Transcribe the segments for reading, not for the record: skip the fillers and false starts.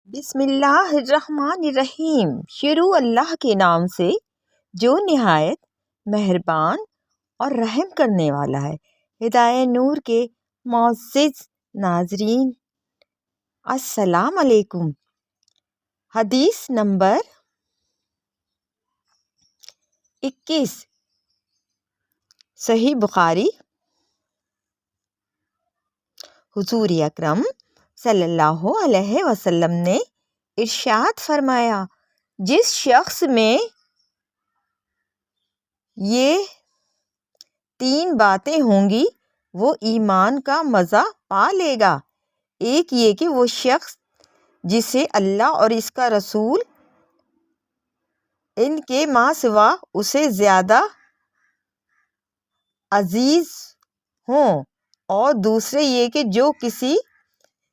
بسم اللہ الرحمن الرحیم۔ شروع اللہ کے نام سے جو نہایت مہربان اور رحم کرنے والا ہے۔ ہدایت نور کے معزز ناظرین، السلام علیکم۔ حدیث نمبر 21 صحیح بخاری۔ حضور اکرم صلی اللہ علیہ وسلم نے ارشاد فرمایا، جس شخص میں یہ 3 باتیں ہوں گی وہ ایمان کا مزہ پا لے گا۔ ایک یہ کہ وہ شخص جسے اللہ اور اس کا رسول ان کے ماں سوا اسے زیادہ عزیز ہوں، اور دوسرے یہ کہ جو کسی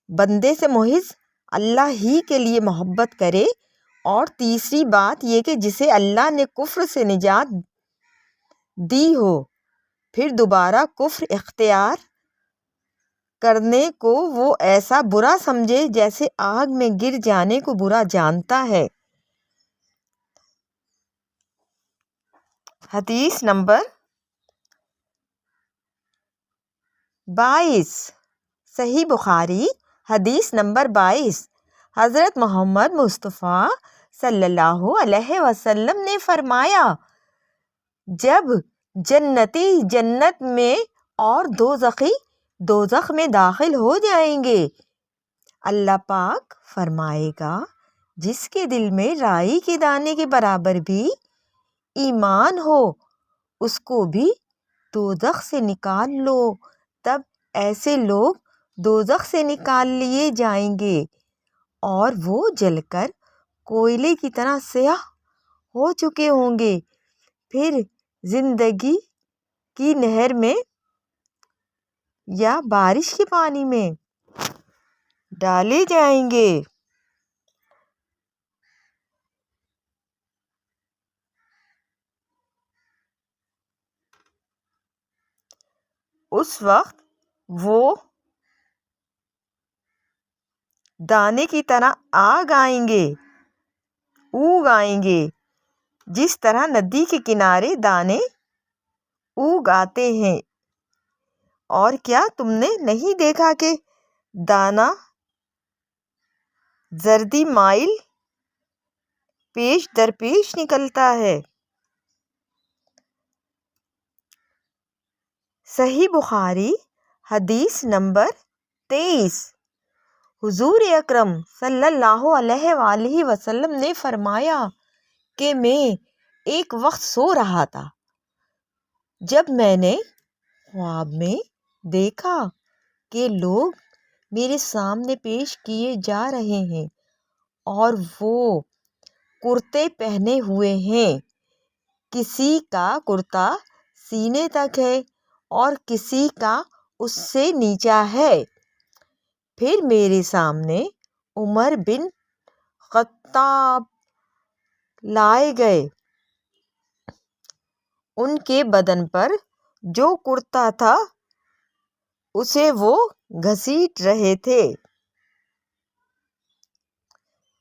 بندے سے محض اللہ ہی کے لیے محبت کرے، اور تیسری بات یہ کہ جسے اللہ نے کفر سے نجات دی ہو، پھر دوبارہ کفر اختیار کرنے کو وہ ایسا برا سمجھے جیسے آگ میں گر جانے کو برا جانتا ہے۔ حدیث نمبر 22 صحیح بخاری۔ حدیث نمبر 22 حضرت محمد مصطفیٰ صلی اللہ علیہ وسلم نے فرمایا، جب جنتی جنت میں اور دوزخی دوزخ میں داخل ہو جائیں گے، اللہ پاک فرمائے گا، جس کے دل میں رائی کے دانے کے برابر بھی ایمان ہو اس کو بھی دوزخ سے نکال لو۔ تب ایسے لوگ دوزخ سے نکال لیے جائیں گے اور وہ جل کر کوئلے کی طرح سیاہ ہو چکے ہوں گے، پھر زندگی کی نہر میں یا بارش کے پانی میں ڈالے جائیں گے۔ اس وقت وہ دانے کی طرح اگ آئیں گے، جس طرح ندی کے کنارے دانے اگ آتے ہیں۔ اور کیا تم نے نہیں دیکھا کہ دانہ زردی مائل پیش در پیش نکلتا ہے۔ صحیح بخاری۔ حدیث نمبر 23 حضور اکرم صلی اللہ علیہ وآلہ وسلم نے فرمایا کہ میں ایک وقت سو رہا تھا، جب میں نے خواب میں دیکھا کہ لوگ میرے سامنے پیش کیے جا رہے ہیں اور وہ کرتے پہنے ہوئے ہیں، کسی کا کرتا سینے تک ہے اور کسی کا اس سے نیچا ہے۔ پھر میرے سامنے عمر بن خطاب لائے گئے، ان کے بدن پر جو کرتا تھا اسے وہ گھسیٹ رہے تھے،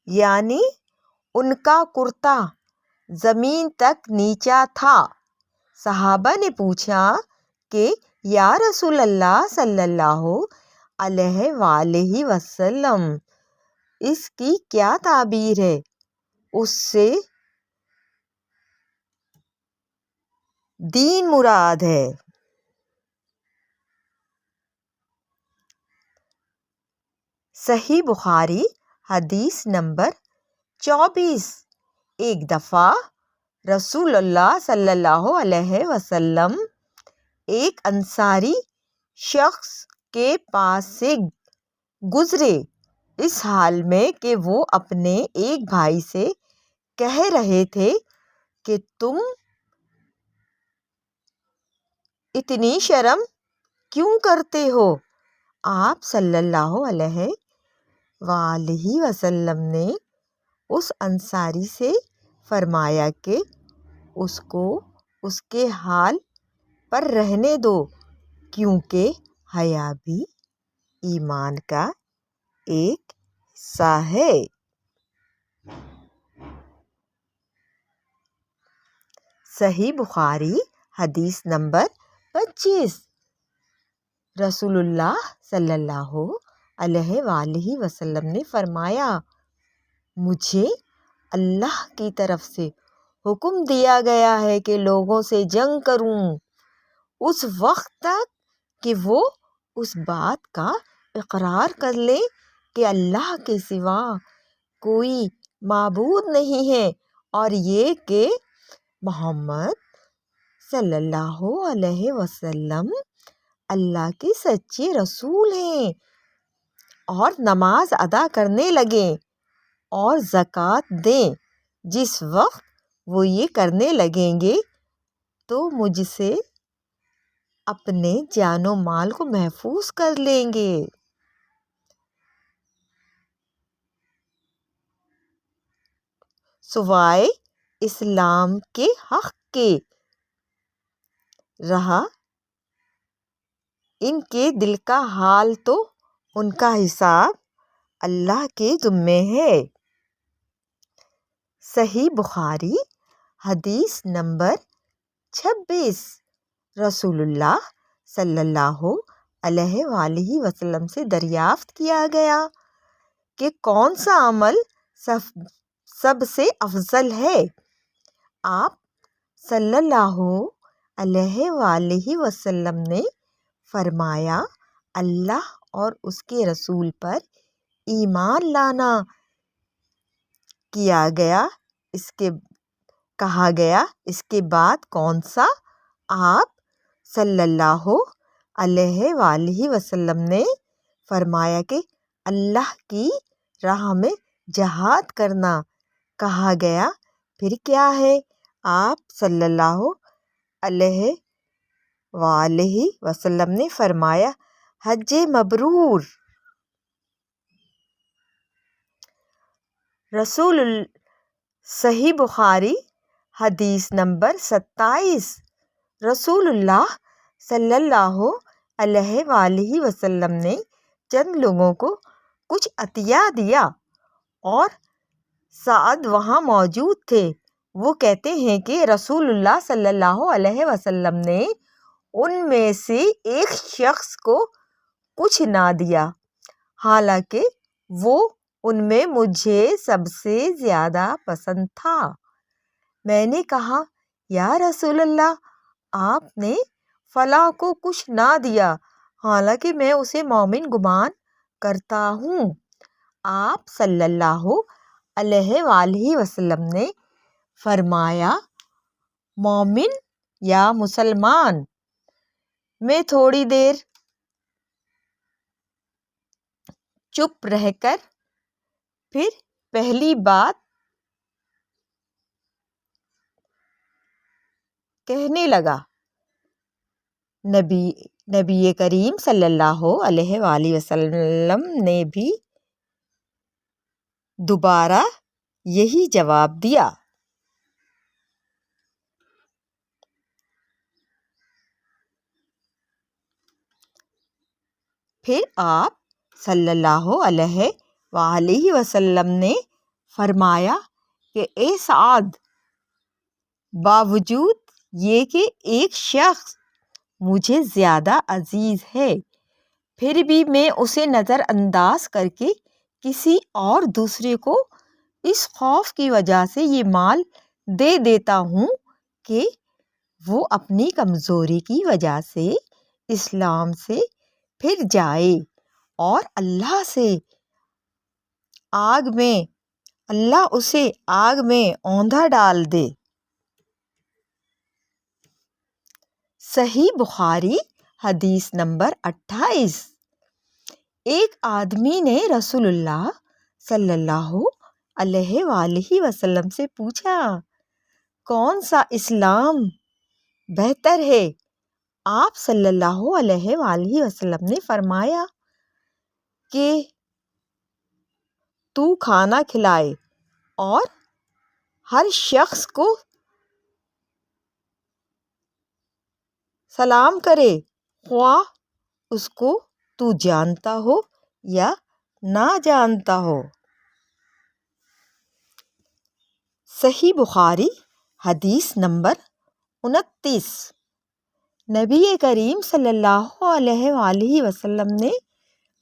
یعنی ان کا کرتا زمین تک نیچا تھا۔ صحابہ نے پوچھا کہ یا رسول اللہ صلی اللہ علیہ وآلہ وسلم، اس کی کیا تعبیر ہے؟ اس سے دین مراد ہے۔ صحیح بخاری۔ حدیث نمبر 24 ایک دفعہ رسول اللہ صلی اللہ علیہ وسلم ایک انصاری شخص کے پاس سے گزرے، اس حال میں کہ وہ اپنے ایک بھائی سے کہہ رہے تھے کہ تم اتنی شرم کیوں کرتے ہو؟ آپ صلی اللہ علیہ وآلہ وسلم نے اس انصاری سے فرمایا کہ اس کو اس کے حال پر رہنے دو، کیونکہ حیا بھی ایمان کا ایک حصہ ہے۔ صحیح بخاری حدیث نمبر 25۔ رسول اللہ صلی اللہ علیہ وآلہ وسلم نے فرمایا، مجھے اللہ کی طرف سے حکم دیا گیا ہے کہ لوگوں سے جنگ کروں اس وقت تک کہ وہ اس بات کا اقرار کر لیں کہ اللہ کے سوا کوئی معبود نہیں ہے اور یہ کہ محمد صلی اللہ علیہ وسلم اللہ کے سچے رسول ہیں، اور نماز ادا کرنے لگیں اور زکوٰۃ دیں۔ جس وقت وہ یہ کرنے لگیں گے تو مجھ سے اپنے جان و مال کو محفوظ کر لیں گے۔ سوائے اسلام کے حق کے رہا ان کے دل کا حال تو ان کا حساب اللہ کے ذمے ہے۔ صحیح بخاری حدیث نمبر 26۔ رسول اللہ صلی اللہ علیہ وآلہ وسلم سے دریافت کیا گیا کہ کون سا عمل سب سے افضل ہے؟ آپ صلی اللہ علیہ وآلہ وسلم نے فرمایا، اللہ اور اس کے رسول پر ایمان لانا۔ کہا گیا اس کے بعد کون سا؟ آپ صلی اللہ علیہ وآلہ وسلم نے فرمایا کہ اللہ کی راہ میں جہاد کرنا۔ کہا گیا پھر کیا ہے؟ آپ صلی اللہ علیہ وآلہ وسلم نے فرمایا، حج مبرور۔ صحیح بخاری حدیث نمبر 27۔ رسول اللہ صلی اللہ علیہ وآلہ وسلم نے چند لوگوں کو کچھ عطیہ دیا اور سعد وہاں موجود تھے۔ وہ کہتے ہیں کہ رسول اللہ صلی اللہ علیہ وسلم نے ان میں سے ایک شخص کو کچھ نہ دیا، حالانکہ وہ ان میں مجھے سب سے زیادہ پسند تھا۔ میں نے کہا، یا رسول اللہ، آپ نے فلاں کو کچھ نہ دیا حالانکہ میں اسے مومن گمان کرتا ہوں۔ آپ صلی اللہ علیہ وآلہ وسلم نے فرمایا، مومن یا مسلمان؟ میں تھوڑی دیر چپ رہ کر پھر پہلی بات کہنے لگا۔ نبی کریم صلی اللہ علیہ وآلہ وسلم نے بھی دوبارہ یہی جواب دیا۔ پھر آپ صلی اللہ علیہ وآلہ وسلم نے فرمایا کہ اے سعد، باوجود یہ کہ ایک شخص مجھے زیادہ عزیز ہے، پھر بھی میں اسے نظر انداز کر کے کسی اور دوسرے کو اس خوف کی وجہ سے یہ مال دے دیتا ہوں کہ وہ اپنی کمزوری کی وجہ سے اسلام سے پھر جائے اور اللہ اسے آگ میں اوندھا ڈال دے۔ صحیح بخاری حدیث نمبر 28۔ ایک آدمی نے رسول اللہ صلی اللہ علیہ وآلہ وسلم سے پوچھا، کون سا اسلام بہتر ہے؟ آپ صلی اللہ علیہ وآلہ وسلم نے فرمایا کہ تو کھانا کھلائے اور ہر شخص کو سلام کرے، خواہ اس کو تو جانتا ہو یا نہ جانتا ہو۔ صحیح بخاری حدیث نمبر 29۔ نبی کریم صلی اللہ علیہ وآلہ وسلم نے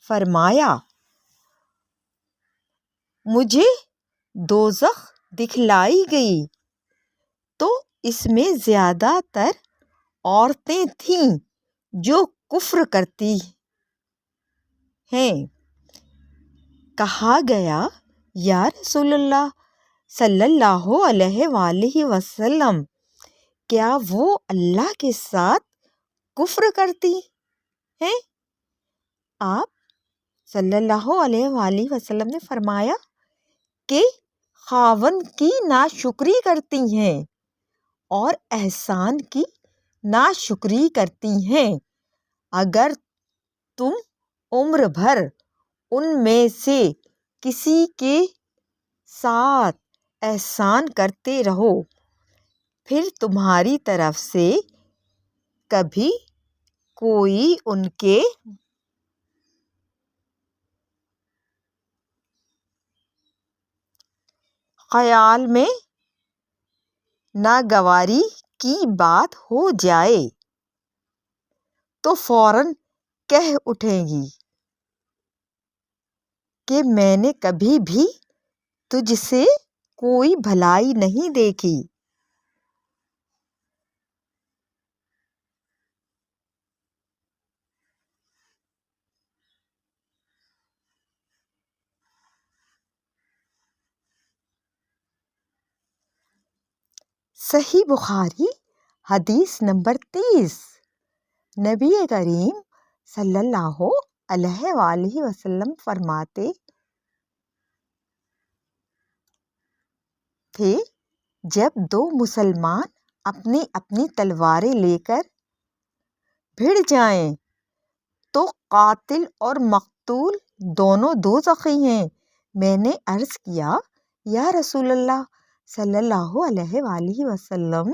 فرمایا، مجھے دوزخ دکھلائی گئی تو اس میں زیادہ تر عورتیں تھیں جو کفر کرتی ہیں۔ کہا گیا، یا رسول اللہ صلی اللہ علیہ وآلہ وسلم، کیا وہ اللہ کے ساتھ کفر کرتی ہیں؟ آپ صلی اللہ علیہ وآلہ وسلم نے فرمایا کہ خاوند کی ناشکری کرتی ہیں اور احسان کی ناشکری کرتی ہیں۔ اگر تم عمر بھر ان میں سے کسی کے ساتھ احسان کرتے رہو، پھر تمہاری طرف سے کبھی کوئی ان کے خیال میں ناگواری کی بات ہو جائے تو فوراً کہہ اٹھیں گی کہ میں نے کبھی بھی تجھ سے کوئی بھلائی نہیں دیکھی۔ صحیح بخاری حدیث نمبر 30۔ نبی کریم صلی اللہ علیہ وآلہ وسلم فرماتے تھے، جب دو مسلمان اپنی اپنی تلواریں لے کر بھڑ جائیں تو قاتل اور مقتول دونوں دوزخی ہیں۔ میں نے عرض کیا، یا رسول اللہ صلی اللہ علیہ وآلہ وسلم،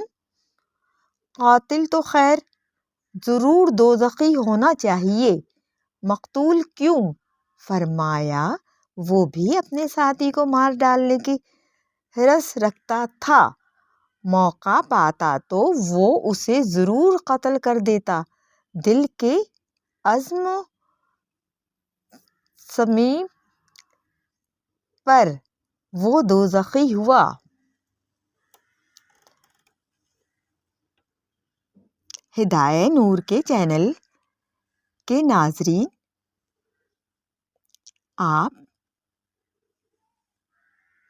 قاتل تو خیر ضرور دوزخی ہونا چاہیے، مقتول کیوں؟ فرمایا، وہ بھی اپنے ساتھی کو مار ڈالنے کی حرص رکھتا تھا، موقع پاتا تو وہ اسے ضرور قتل کر دیتا، دل کے عزم و صمیم پر وہ دوزخی ہوا۔ ہدایت نور کے چینل کے ناظرین، آپ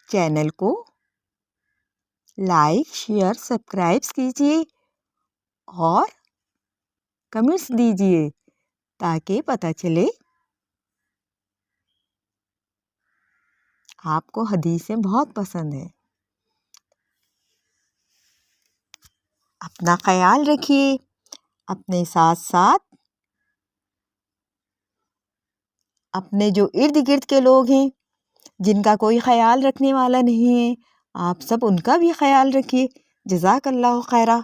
چینل کو لائک، شیئر، سبسکرائب کیجیے اور کمنٹس دیجیے تاکہ پتہ چلے آپ کو حدیثیں بہت پسند ہیں۔ اپنا خیال رکھیے، اپنے ساتھ ساتھ اپنے جو ارد گرد کے لوگ ہیں جن کا کوئی خیال رکھنے والا نہیں ہے، آپ سب ان کا بھی خیال رکھیے۔ جزاک اللہ خیرہ۔